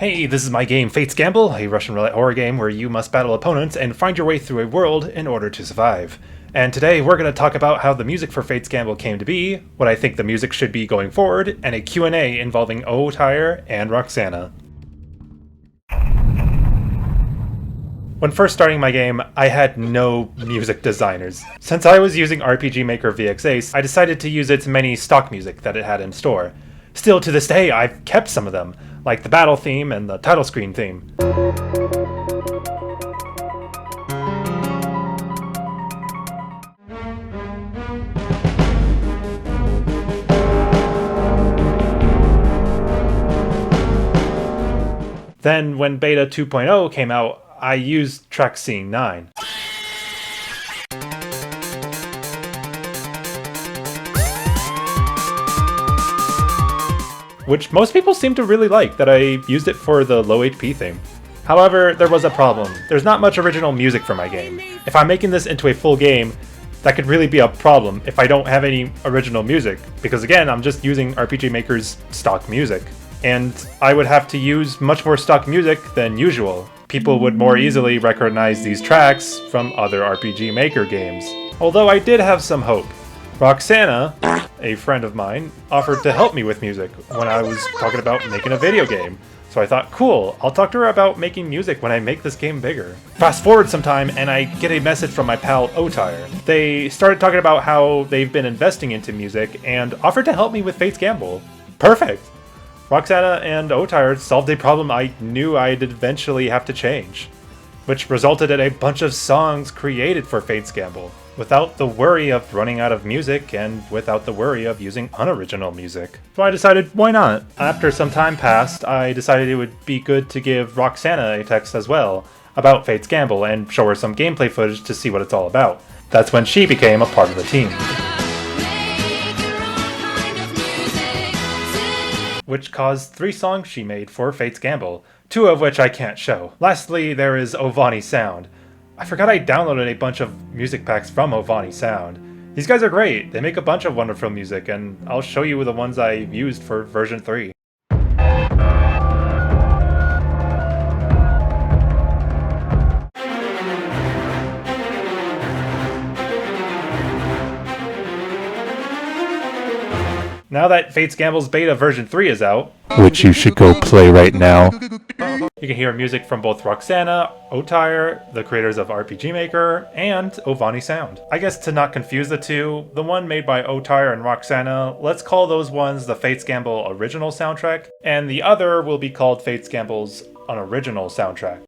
Hey, this is my game Fate's Gamble, a Russian roulette horror game where you must battle opponents and find your way through a world in order to survive. And today we're going to talk about how the music for Fate's Gamble came to be, what I think the music should be going forward, and a Q&A involving Tyre and Roxana. When first starting my game, I had no music designers. Since I was using RPG Maker VX8, I decided to use its many stock music that it had in store. Still to this day, I've kept some of them, like the battle theme and the title screen theme. Then, when Beta 2.0 came out, I used track scene 9. Which most people seem to really like, that I used it for the low HP theme. However, there was a problem. There's not much original music for my game. If I'm making this into a full game, that could really be a problem if I don't have any original music, because again, I'm just using RPG Maker's stock music. And I would have to use much more stock music than usual. People would more easily recognize these tracks from other RPG Maker games. Although I did have some hope. Roxana, a friend of mine, offered to help me with music when I was talking about making a video game. So I thought, cool, I'll talk to her about making music when I make this game bigger. Fast forward some time and I get a message from my pal Tyre. They started talking about how they've been investing into music and offered to help me with Fate's Gamble. Perfect! Roxana and Tyre solved a problem I knew I'd eventually have to change, which resulted in a bunch of songs created for Fate's Gamble, without the worry of running out of music and without the worry of using unoriginal music. So I decided, why not? After some time passed, I decided it would be good to give Roxana a text as well about Fate's Gamble and show her some gameplay footage to see what it's all about. That's when she became a part of the team. Which caused 3 songs she made for Fate's Gamble, 2 of which I can't show. Lastly, there is Ovani Sound. I forgot I downloaded a bunch of music packs from Ovani Sound. These guys are great, they make a bunch of wonderful music, and I'll show you the ones I used for version 3. Now that Fate's Gamble's beta version 3 is out, which you should go play right now, you can hear music from both Roxana, Tyre, the creators of RPG Maker, and Ovani Sound. I guess to not confuse the two, the one made by Tyre and Roxana, let's call those ones the Fate's Gamble original soundtrack, and the other will be called Fate's Gamble's unoriginal soundtrack.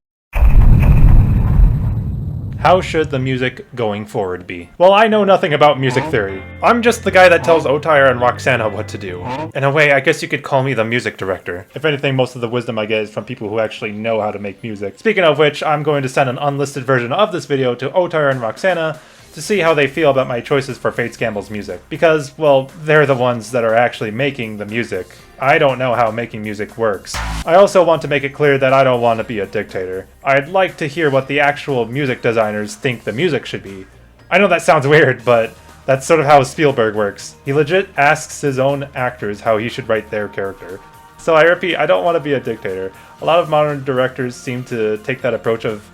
How should the music going forward be? Well, I know nothing about music theory. I'm just the guy that tells Tyre and Roxana what to do. In a way, I guess you could call me the music director. If anything, most of the wisdom I get is from people who actually know how to make music. Speaking of which, I'm going to send an unlisted version of this video to Tyre and Roxana to see how they feel about my choices for Fate's Gamble's music. Because, well, they're the ones that are actually making the music. I don't know how making music works. I also want to make it clear that I don't want to be a dictator. I'd like to hear what the actual music designers think the music should be. I know that sounds weird, but that's sort of how Spielberg works. He legit asks his own actors how he should write their character. So I repeat, I don't want to be a dictator. A lot of modern directors seem to take that approach of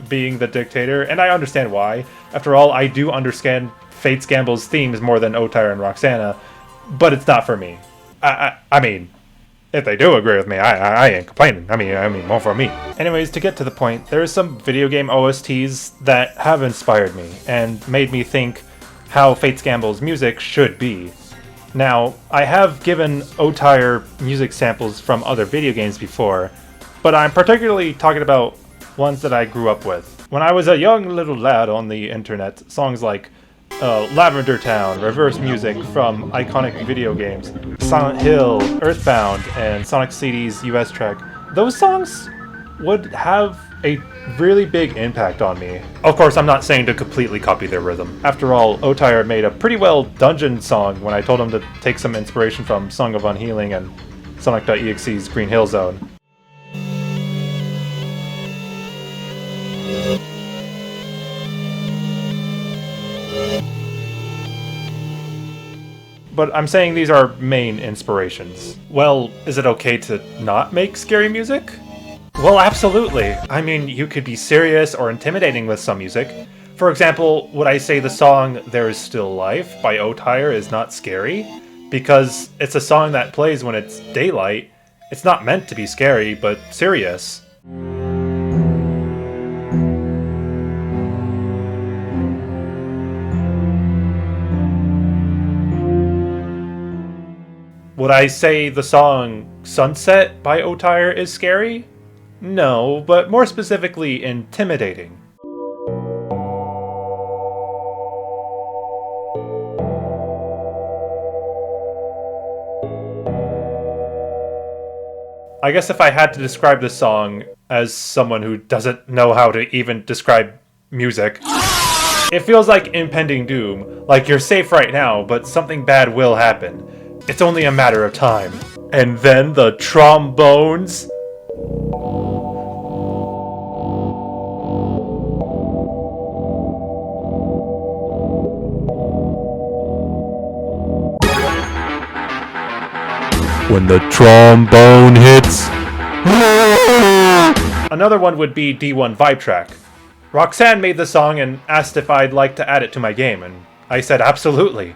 being the dictator, and I understand why. After all, I do understand Fate's Gamble's themes more than Tyre and Roxana, but it's not for me. I mean, if they do agree with me, I ain't complaining. I mean, more for me. Anyways, to get to the point, there are some video game OSTs that have inspired me and made me think how Fate's Gamble's music should be. Now, I have given Tyre music samples from other video games before, but I'm particularly talking about ones that I grew up with. When I was a young little lad on the internet, songs like Lavender Town, reverse music from iconic video games, Silent Hill, Earthbound, and Sonic.exe's US track, those songs would have a really big impact on me. Of course, I'm not saying to completely copy their rhythm. After all, Tyre made a pretty well dungeon song when I told him to take some inspiration from Song of Unhealing and sonic.exe's Green Hill Zone. But I'm saying these are main inspirations. Well, is it okay to not make scary music? Well, absolutely. I mean, you could be serious or intimidating with some music. For example, would I say the song There Is Still Life by Otire is not scary? Because it's a song that plays when it's daylight. It's not meant to be scary, but serious. Would I say the song Sunset by Otire is scary? No, but more specifically intimidating. I guess if I had to describe this song as someone who doesn't know how to even describe music, it feels like impending doom, like you're safe right now, but something bad will happen. It's only a matter of time. And then the trombones. When the trombone hits. Another one would be D1 Vibe Track. Roxana made the song and asked if I'd like to add it to my game, and I said absolutely.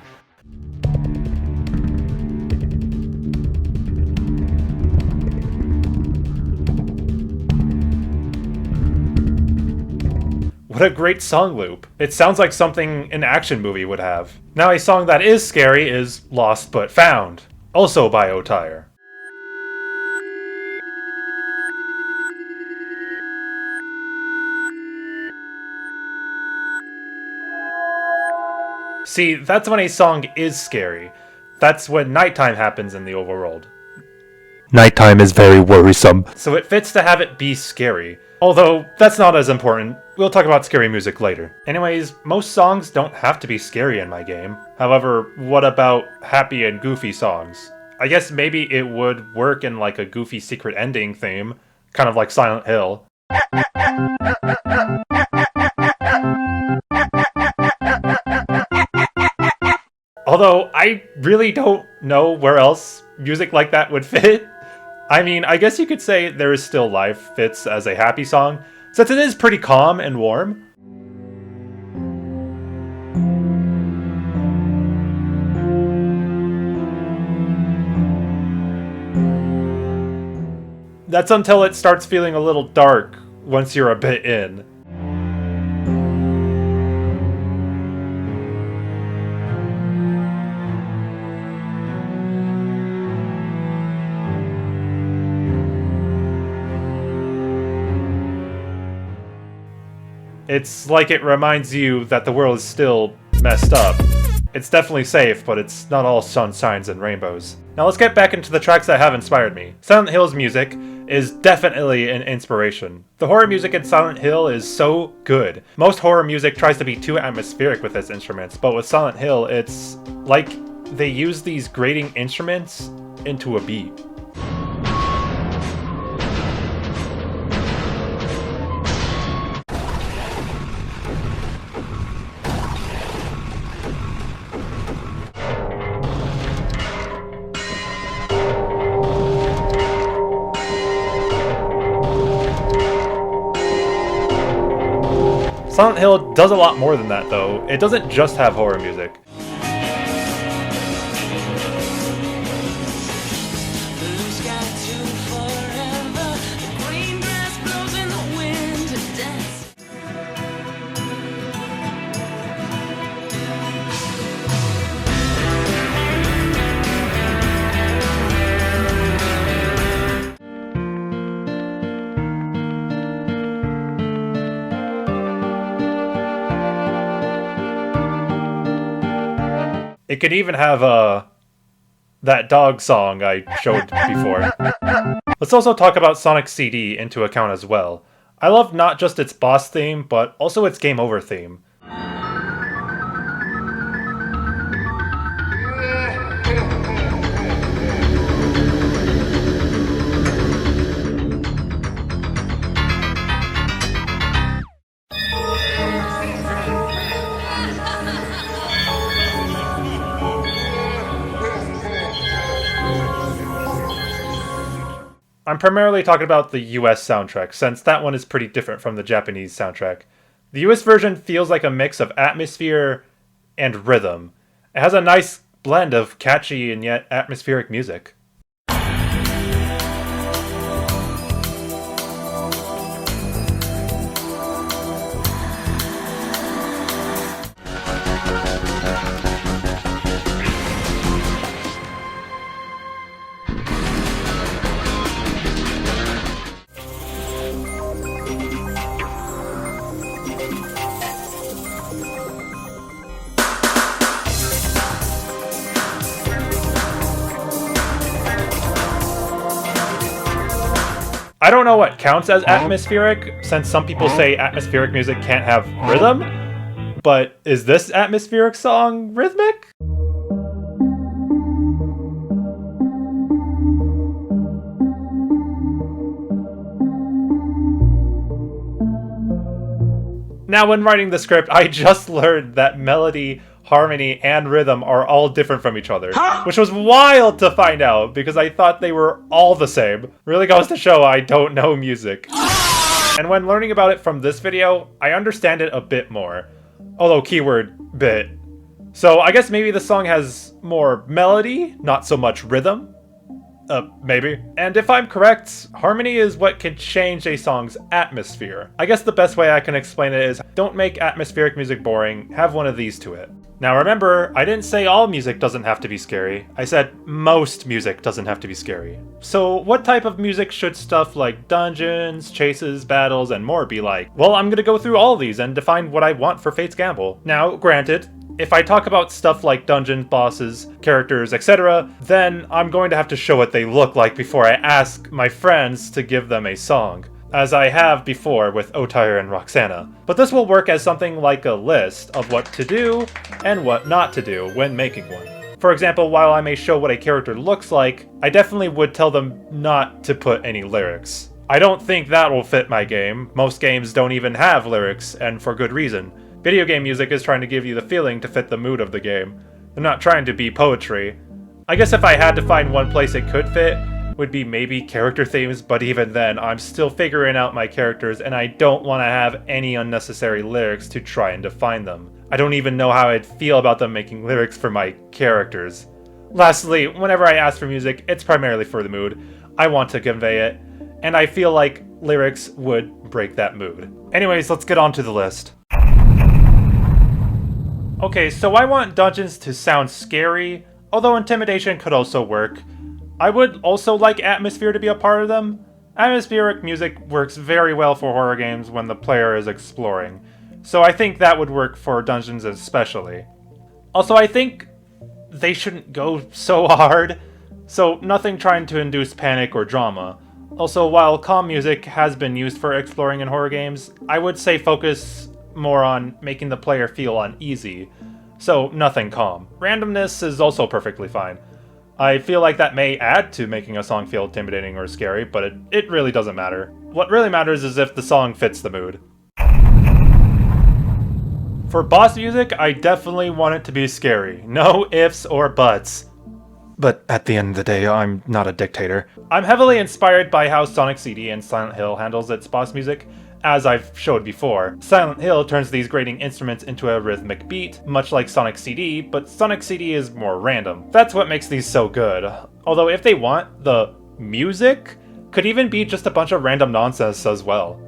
What a great song loop. It sounds like something an action movie would have. Now a song that is scary is Lost But Found, also by Otire. See, that's when a song is scary. That's when nighttime happens in the overworld. Nighttime is very worrisome. So it fits to have it be scary. Although, that's not as important. We'll talk about scary music later. Anyways, most songs don't have to be scary in my game. However, what about happy and goofy songs? I guess maybe it would work in like a goofy secret ending theme, kind of like Silent Hill. Although, I really don't know where else music like that would fit. I mean, I guess you could say There Is Still Life fits as a happy song, since it is pretty calm and warm. That's until it starts feeling a little dark once you're a bit in. It's like it reminds you that the world is still messed up. It's definitely safe, but it's not all sunshines and rainbows. Now let's get back into the tracks that have inspired me. Silent Hill's music is definitely an inspiration. The horror music in Silent Hill is so good. Most horror music tries to be too atmospheric with its instruments, but with Silent Hill, it's like they use these grating instruments into a beat. Silent Hill does a lot more than that, though. It doesn't just have horror music. It could even have that dog song I showed before. Let's also talk about Sonic CD into account as well. I love not just its boss theme, but also its game over theme. I'm primarily talking about the US soundtrack, since that one is pretty different from the Japanese soundtrack. The US version feels like a mix of atmosphere and rhythm. It has a nice blend of catchy and yet atmospheric music. I don't know what counts as atmospheric, since some people say atmospheric music can't have rhythm, but is this atmospheric song rhythmic? Now, when writing the script, I just learned that melody, harmony, and rhythm are all different from each other, which was wild to find out because I thought they were all the same. Really goes to show I don't know music. And when learning about it from this video, I understand it a bit more. Although keyword bit. So I guess maybe the song has more melody, not so much rhythm. Maybe. And if I'm correct, harmony is what can change a song's atmosphere. I guess the best way I can explain it is, don't make atmospheric music boring, have one of these to it. Now remember, I didn't say all music doesn't have to be scary. I said most music doesn't have to be scary. So what type of music should stuff like dungeons, chases, battles, and more be like? Well, I'm gonna go through all of these and define what I want for Fate's Gamble. Now, granted, if I talk about stuff like dungeons, bosses, characters, etc., then I'm going to have to show what they look like before I ask my friends to give them a song, as I have before with Otire and Roxana. But this will work as something like a list of what to do and what not to do when making one. For example, while I may show what a character looks like, I definitely would tell them not to put any lyrics. I don't think that will fit my game. Most games don't even have lyrics, and for good reason. Video game music is trying to give you the feeling to fit the mood of the game. They're not trying to be poetry. I guess if I had to find one place it could fit, would be maybe character themes, but even then, I'm still figuring out my characters and I don't want to have any unnecessary lyrics to try and define them. I don't even know how I'd feel about them making lyrics for my characters. Lastly, whenever I ask for music, it's primarily for the mood. I want to convey it, and I feel like lyrics would break that mood. Anyways, let's get on to the list. Okay, so I want dungeons to sound scary, although intimidation could also work. I would also like atmosphere to be a part of them. Atmospheric music works very well for horror games when the player is exploring, so I think that would work for dungeons especially. Also, I think they shouldn't go so hard, so nothing trying to induce panic or drama. Also, while calm music has been used for exploring in horror games, I would say focus more on making the player feel uneasy, so nothing calm. Randomness is also perfectly fine. I feel like that may add to making a song feel intimidating or scary, but it really doesn't matter. What really matters is if the song fits the mood. For boss music, I definitely want it to be scary. No ifs or buts. But at the end of the day, I'm not a dictator. I'm heavily inspired by how sonic.exe and Silent Hill handles its boss music. As I've showed before, Silent Hill turns these grating instruments into a rhythmic beat, much like sonic.exe, but sonic.exe is more random. That's what makes these so good. Although if they want, the music could even be just a bunch of random nonsense as well.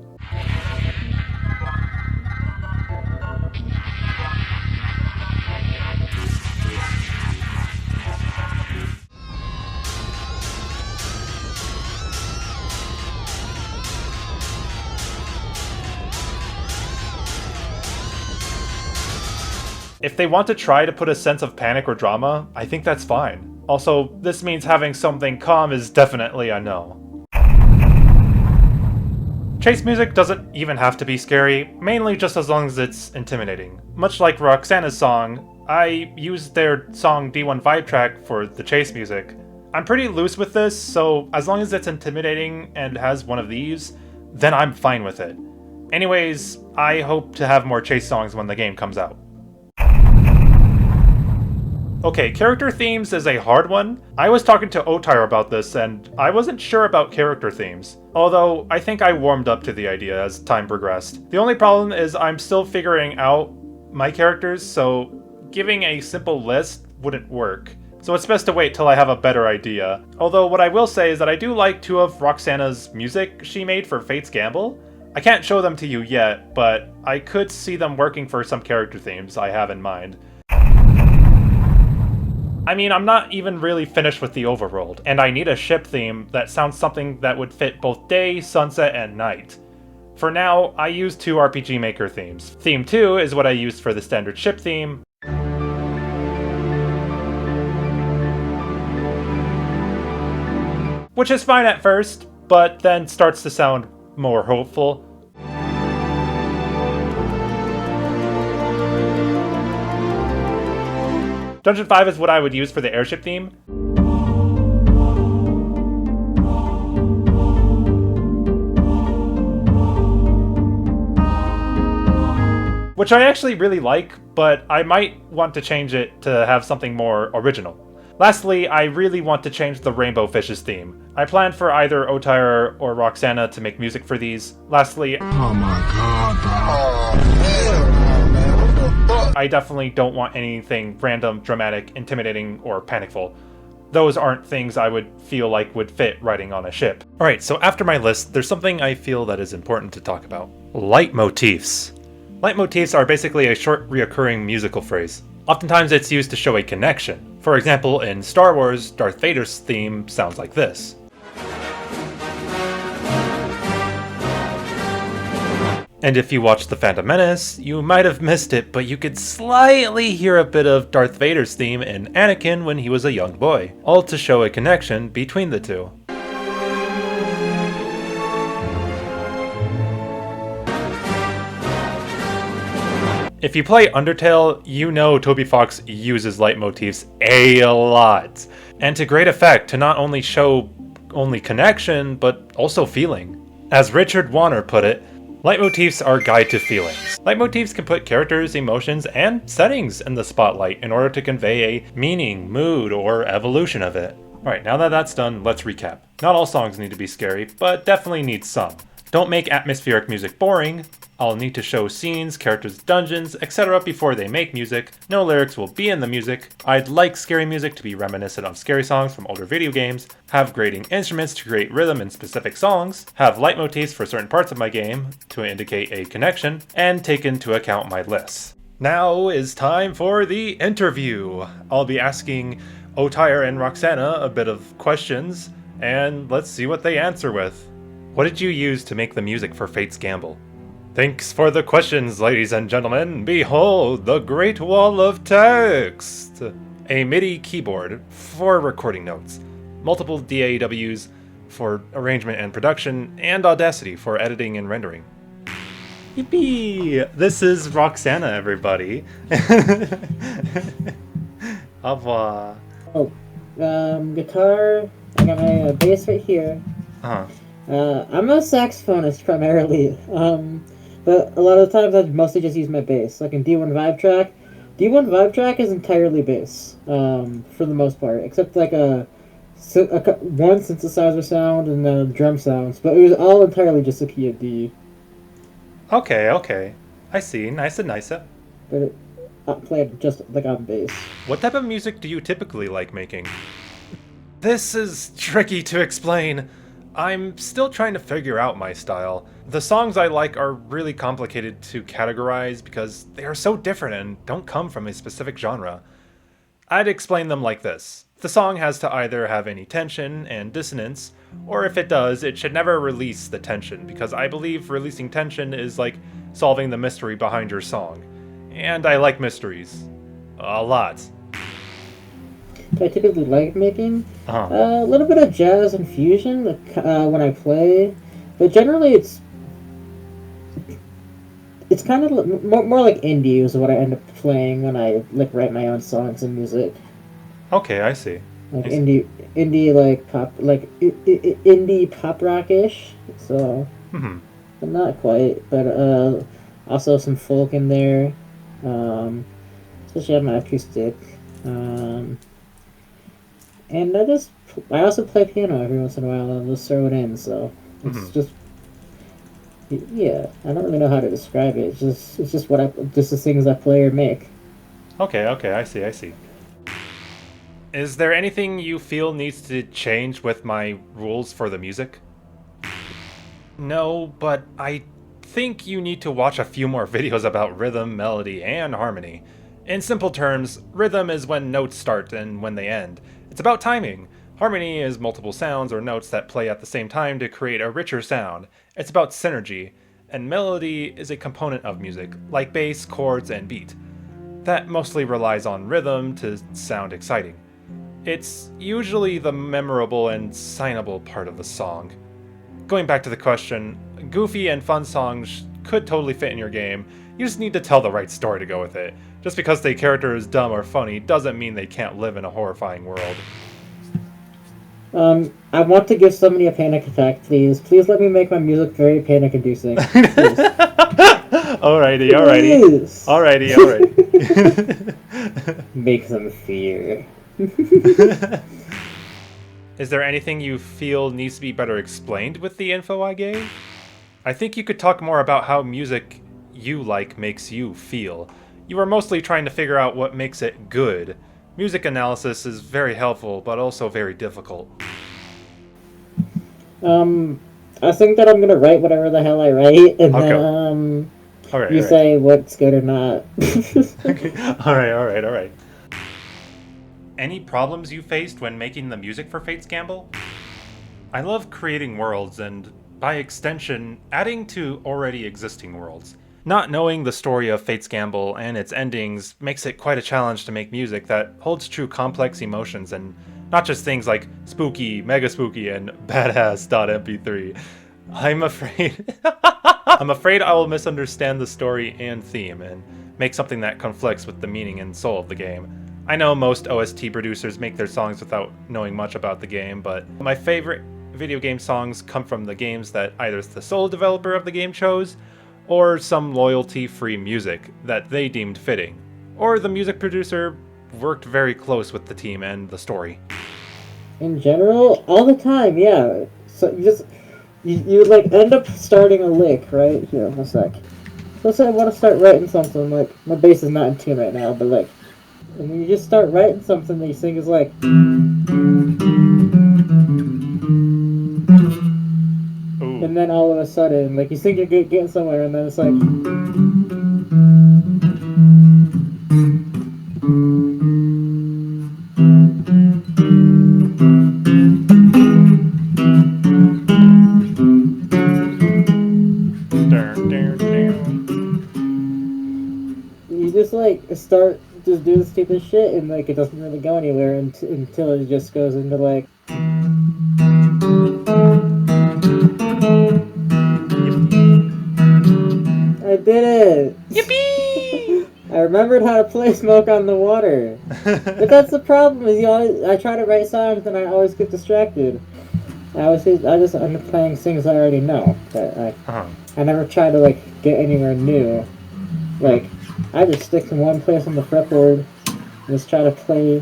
If they want to try to put a sense of panic or drama, I think that's fine. Also, this means having something calm is definitely a no. Chase music doesn't even have to be scary, mainly just as long as it's intimidating. Much like Roxana's song, I used their song D1 vibe track for the chase music. I'm pretty loose with this, so as long as it's intimidating and has one of these, then I'm fine with it. Anyways, I hope to have more chase songs when the game comes out. Okay, character themes is a hard one. I was talking to Otire about this, and I wasn't sure about character themes. Although, I think I warmed up to the idea as time progressed. The only problem is I'm still figuring out my characters, so giving a simple list wouldn't work. So it's best to wait till I have a better idea. Although what I will say is that I do like 2 of Roxana's music she made for Fate's Gamble. I can't show them to you yet, but I could see them working for some character themes I have in mind. I mean, I'm not even really finished with the overworld, and I need a ship theme that sounds something that would fit both day, sunset, and night. For now, I use 2 RPG Maker themes. Theme 2 is what I used for the standard ship theme, which is fine at first, but then starts to sound more hopeful. Dungeon 5 is what I would use for the airship theme. Which I actually really like, but I might want to change it to have something more original. Lastly, I really want to change the Rainbow Fishes theme. I plan for either Otire or Roxana to make music for these. Lastly, oh my god, bro. I definitely don't want anything random, dramatic, intimidating, or panicful. Those aren't things I would feel like would fit writing on a ship. Alright, so after my list, there's something I feel that is important to talk about. Leitmotifs. Leitmotifs are basically a short, reoccurring musical phrase. Oftentimes it's used to show a connection. For example, in Star Wars, Darth Vader's theme sounds like this. And if you watched The Phantom Menace, you might have missed it, but you could slightly hear a bit of Darth Vader's theme in Anakin when he was a young boy, all to show a connection between the two. If you play Undertale, you know Toby Fox uses leitmotifs a lot, and to great effect to not only show connection, but also feeling. As Richard Warner put it, leitmotifs are a guide to feelings. Leitmotifs can put characters, emotions, and settings in the spotlight in order to convey a meaning, mood, or evolution of it. Alright, now that that's done, let's recap. Not all songs need to be scary, but definitely need some. Don't make atmospheric music boring. I'll need to show scenes, characters, dungeons, etc. before they make music. No lyrics will be in the music. I'd like scary music to be reminiscent of scary songs from older video games. Have grading instruments to create rhythm in specific songs. Have leitmotifs for certain parts of my game to indicate a connection. And take into account my lists. Now is time for the interview. I'll be asking Otire and Roxana a bit of questions, and let's see what they answer with. What did you use to make the music for Fate's Gamble? Thanks for the questions, ladies and gentlemen. Behold, the Great Wall of Text! A MIDI keyboard for recording notes, multiple DAWs for arrangement and production, and Audacity for editing and rendering. Yippee! This is Roxana, everybody. Au revoir. Oh, guitar. I got my bass right here. Uh-huh. I'm a saxophonist primarily, but a lot of the times I mostly just use my bass. Like in D1 Vibe Track, D1 Vibe Track is entirely bass, for the most part, except like one synthesizer sound and drum sounds, but it was all entirely just a key of D. Okay. I see. Nice. But it played just like on bass. What type of music do you typically like making? This is tricky to explain. I'm still trying to figure out my style. The songs I like are really complicated to categorize because they are so different and don't come from a specific genre. I'd explain them like this. The song has to either have any tension and dissonance, or if it does, it should never release the tension, because I believe releasing tension is like solving the mystery behind your song. And I like mysteries. A lot. I typically like making Uh-huh. a little bit of jazz and fusion when I play, but generally it's kind of more like indie is what I end up playing when I like write my own songs and music. Okay, I see. Like indie like pop, like indie pop rock-ish. So but not quite, but also some folk in there. Especially on my acoustic. Um, and I also play piano every once in a while, and I'll just throw it in. So it's just, yeah. I don't really know how to describe it. It's just just the things I play or make. Okay, I see. Is there anything you feel needs to change with my rules for the music? No, but I think you need to watch a few more videos about rhythm, melody, and harmony. In simple terms, rhythm is when notes start and when they end. It's about timing. Harmony is multiple sounds or notes that play at the same time to create a richer sound. It's about synergy. And melody is a component of music, like bass, chords, and beat. That mostly relies on rhythm to sound exciting. It's usually the memorable and signable part of the song. Going back to the question, goofy and fun songs could totally fit in your game. You just need to tell the right story to go with it. Just because the character is dumb or funny doesn't mean they can't live in a horrifying world. I want to give somebody a panic attack, please. Please let me make my music very panic-inducing. Alrighty. Please. Alrighty. Make them fear. Is there anything you feel needs to be better explained with the info I gave? I think you could talk more about how music you like makes you feel. You are mostly trying to figure out what makes it good. Music analysis is very helpful, but also very difficult. I think that I'm gonna write whatever the hell I write, and then you say what's good or not. Okay. Alright. Any problems you faced when making the music for Fate's Gamble? I love creating worlds and, by extension, adding to already existing worlds. Not knowing the story of Fate's Gamble and its endings makes it quite a challenge to make music that holds true complex emotions and not just things like spooky, mega spooky, and badass.mp3. I'm afraid I will misunderstand the story and theme and make something that conflicts with the meaning and soul of the game. I know most OST producers make their songs without knowing much about the game, but my favorite video game songs come from the games that either the sole developer of the game chose, or some loyalty-free music that they deemed fitting, or the music producer worked very close with the team and the story. In general, all the time, yeah. So you like end up starting a lick, right? Here, one sec. Let's say I want to start writing something, like, my bass is not in tune right now, but like, and you just start writing something that you think is like... Ooh. And then all of a sudden, like, you think you're getting somewhere, and then it's like... You just, like, start just doing stupid shit, and, like, it doesn't really go anywhere until it just goes into, like... I did it! Yippee! I remembered how to play Smoke on the Water. But that's the problem, is I try to write songs and I always get distracted. I just end up playing things I already know. But I never try to, like, get anywhere new. Like, I just stick to one place on the fretboard and just try to play.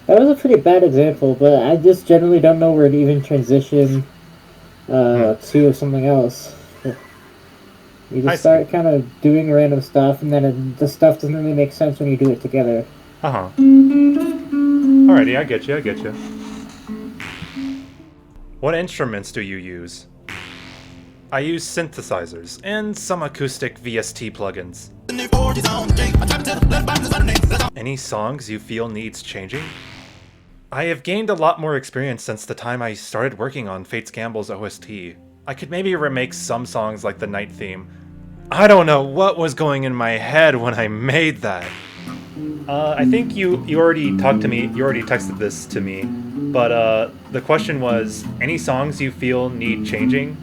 That was a pretty bad example, but I just generally don't know where to even transition to something else. You just start kind of doing random stuff, and then the stuff doesn't really make sense when you do it together. Alrighty, I get you. What instruments do you use? I use synthesizers, and some acoustic VST plugins. Any songs you feel needs changing? I have gained a lot more experience since the time I started working on Fate's Gamble's OST. I could maybe remake some songs like the night theme. I don't know what was going in my head when I made that. I think you already talked to me, you already texted this to me, but the question was, any songs you feel need changing?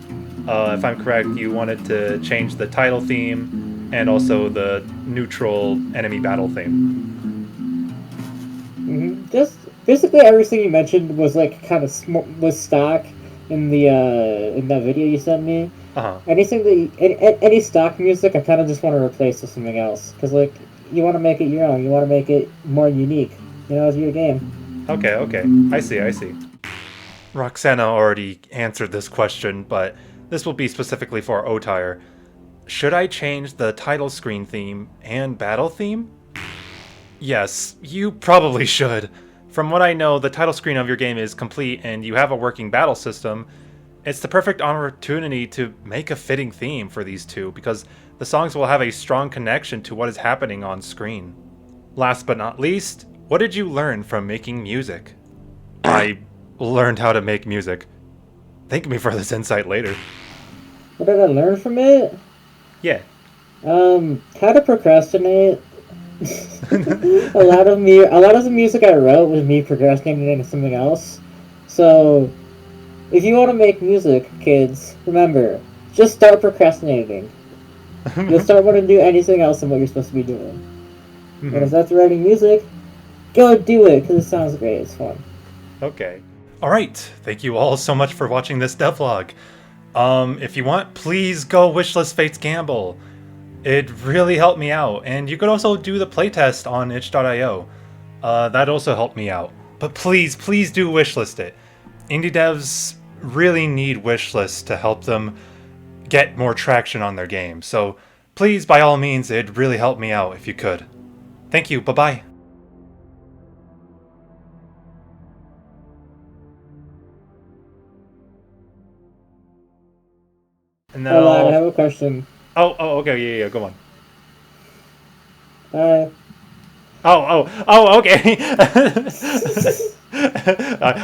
If I'm correct, you wanted to change the title theme and also the neutral enemy battle theme. Just basically everything you mentioned was like kind of was stock in the in that video you sent me. Uh-huh. Anything that any stock music, I kind of just want to replace with something else because like you want to make it your own. You want to make it more unique. You know, it's your game. Okay. I see. Roxana already answered this question, but this will be specifically for Otire. Should I change the title screen theme and battle theme? Yes, you probably should. From what I know, the title screen of your game is complete and you have a working battle system. It's the perfect opportunity to make a fitting theme for these two because the songs will have a strong connection to what is happening on screen. Last but not least, what did you learn from making music? I learned how to make music. Thank me for this insight later. What did I learn from it? Yeah. How to procrastinate. a lot of the music I wrote was me procrastinating into something else. So, if you want to make music, kids, remember, just start procrastinating. You'll start wanting to do anything else than what you're supposed to be doing. And if that's writing music, go do it because it sounds great. It's fun. Okay. Alright, thank you all so much for watching this devlog. If you want, please go wishlist Fate's Gamble. It really helped me out, and you could also do the playtest on itch.io. That also helped me out. But please do wishlist it. Indie devs really need wishlists to help them get more traction on their game, so please, by all means, it'd really help me out if you could. Thank you, bye-bye. And then I have a question. Okay, yeah, go on. Hi. Okay.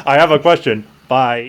I have a question. Bye.